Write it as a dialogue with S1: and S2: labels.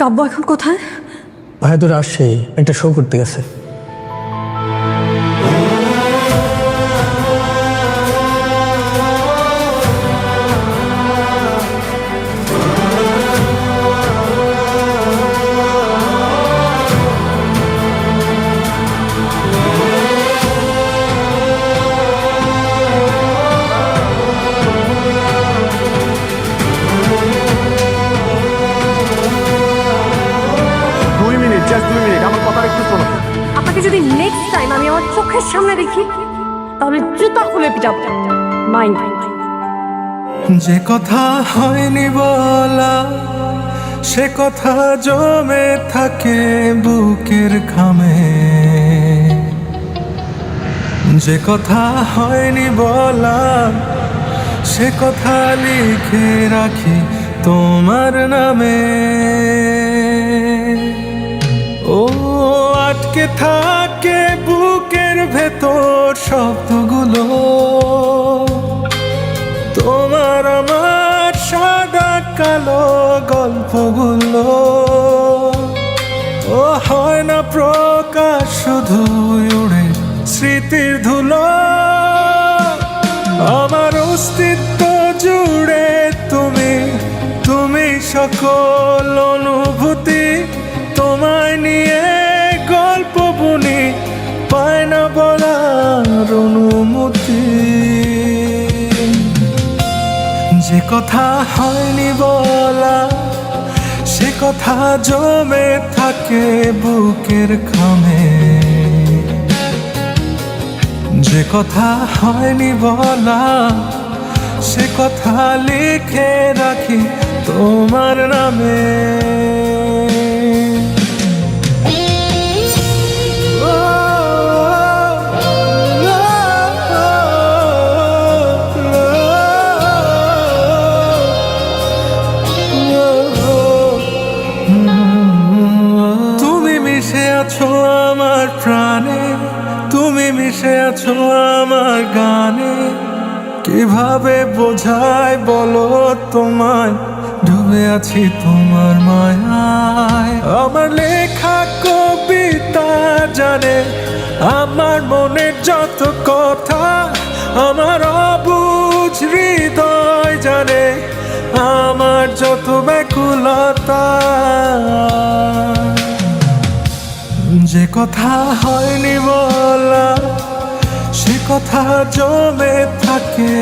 S1: কাব্য এখন কোথায়?
S2: ভাই তো রাজশাহী একটা শো করতে গেছে।
S1: আপনাকে যদি নেক্সট টাইম আমি আমার চোখের সামনে দেখি তাহলে জুতা খুলে পিটাবো। মাইন্ড।
S3: যে কথা হয়নি বলা সে কথা জমে থাকে বুকের ঘামে, যে কথা হয়নি বলা সে কথা লিখে রাখি তোমার নামে। ও আটকে থাকে বুকের ভেতর শব্দগুলো, তোমার আমার সাদা কালো গল্পগুলো। ও হয় না প্রকাশ, শুধু উড়ে স্মৃতির ধুলো। আমার অস্তিত্ব জুড়ে তুমি, তুমি সকল অনুভূতি। তোমায় নিয়ে গল্প বুনি, পায় না বলার অনুমতি। যে কথা হয়নি বলা সে কথা জমে থাকে বুকের ঘামে, যে কথা হয়নি বলা সে কথা লিখে রাখি তোমার নামে। তুমি মিশে আছো আমার প্রাণে, তুমি মিশে আছো আমার গানে। কিভাবে বোঝাই বলো তোমায়, ডুবে আছি তোমার মায়ায়। আমার লেখা কবিতা জানে আমার মনের যত কথা, আমার অবুঝ হৃদয় জানে আমার যত ব্যাকুলতা। যে কথা হয়নি বলা সে কথা জমে থাকে